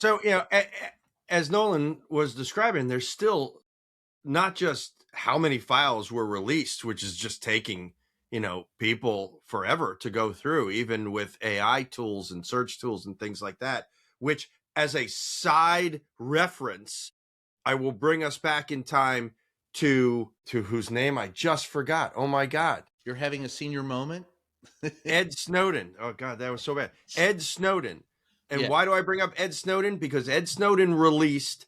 So, as Nolan was describing, there's still not just how many files were released, which is just taking, people forever to go through, even with AI tools and search tools and things like that, which as a side reference, I will bring us back in time to whose name I just forgot. Oh my God. You're having a senior moment? Ed Snowden. Oh God, that was so bad. Ed Snowden. And Yeah. why do I bring up Ed Snowden? Because Ed Snowden released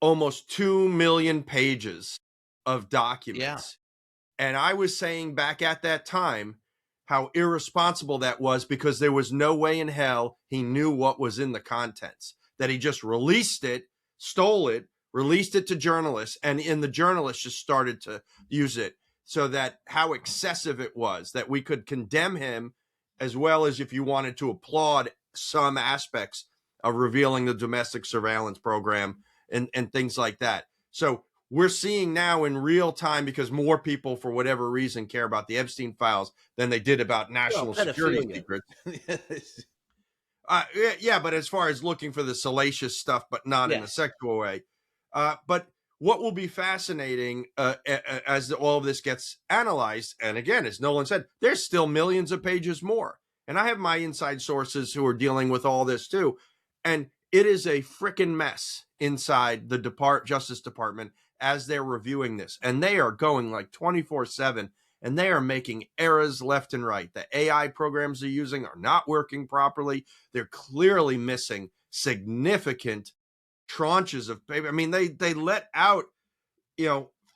almost 2 million pages of Yeah. documents. And I was saying back at that time how irresponsible that was because there was no way in hell he knew what was in the contents, that he just released it, stole it, released it to journalists, and the journalists just started to use it, so that how excessive it was, that we could condemn him, as well as if you wanted to applaud some aspects of revealing the domestic surveillance program and things like that. So we're seeing now in real time, because more people, for whatever reason, care about the Epstein files than they did about Well, national security pedophilia. secrets. Yeah, but as far as looking for the salacious stuff, but not in a Yes. sexual way. But what will be fascinating as all of this gets analyzed, and again, as Nolan said, there's still millions of pages more. And I have my inside sources who are dealing with all this too. And it is a freaking mess inside the Justice Department as they're reviewing this. And they are going like 24/7, and they are making errors left and right. The AI programs they're using are not working properly. They're clearly missing significant tranches of paper. I mean, they let out,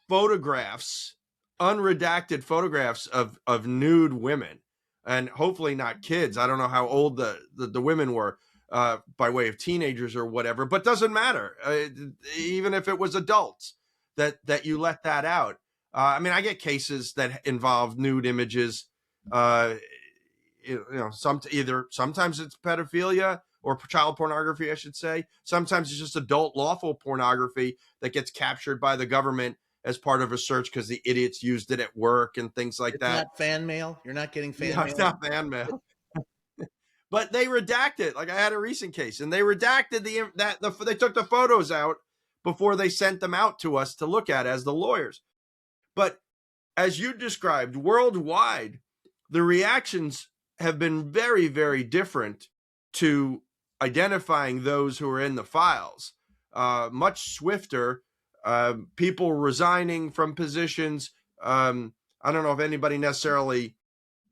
photographs, unredacted photographs of nude women, and hopefully not kids. I don't know how old the women were, by way of teenagers or whatever, but doesn't matter. Even if it was adults that you let that out. I mean, I get cases that involve nude images. Sometimes it's pedophilia or child pornography, I should say. Sometimes it's just adult lawful pornography that gets captured by the government as part of a search because the idiots used it at work and things like It's that. not fan mail? You're not getting fan No, it's mail? not fan mail. But they redact it. Like I had a recent case, and they redacted they took the photos out before they sent them out to us to look at as the lawyers. But as you described, worldwide, the reactions have been very, very different to identifying those who are in the files. Much swifter. People resigning from positions. I don't know if anybody necessarily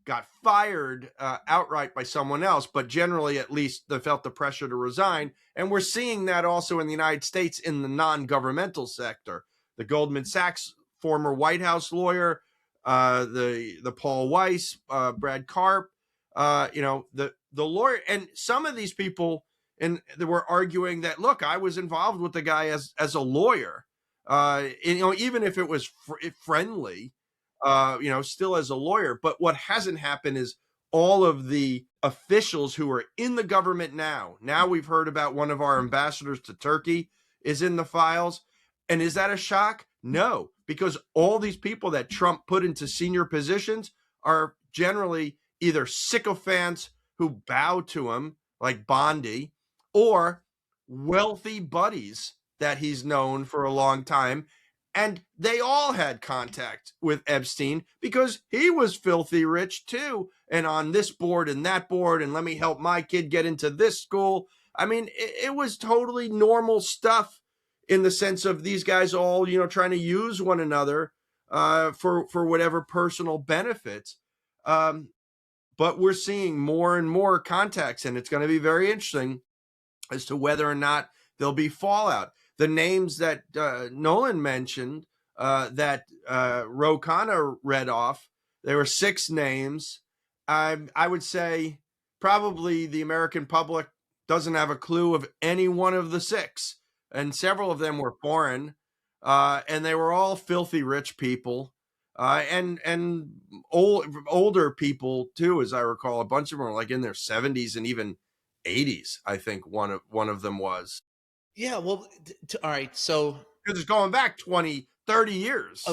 got fired outright by someone else, but generally, at least, they felt the pressure to resign. And we're seeing that also in the United States in the non-governmental sector. The Goldman Sachs former White House lawyer, the Paul Weiss, Brad Karp, the lawyer, and some of these people, and they were arguing that, look, I was involved with the guy as a lawyer, even if it was friendly, still as a lawyer. But what hasn't happened is all of the officials who are in the government now. Now we've heard about one of our ambassadors to Turkey is in the files. And is that a shock? No, because all these people that Trump put into senior positions are generally either sycophants who bow to him, like Bondi, or wealthy buddies that he's known for a long time. And they all had contact with Epstein because he was filthy rich too. And on this board and that board, and let me help my kid get into this school. I mean, it was totally normal stuff in the sense of these guys all, trying to use one another for whatever personal benefits. But we're seeing more and more contacts, and it's going to be very interesting as to whether or not there'll be fallout. The names that Nolan mentioned, that Ro Khanna read off, there were 6 names. I would say probably the American public doesn't have a clue of any one of the 6, and several of them were foreign, and they were all filthy rich people, and older people too, as I recall. A bunch of them were like in their 70s and even 80s. I think one of them was. Yeah, well, all right, so Because it's going back 20, 30 years.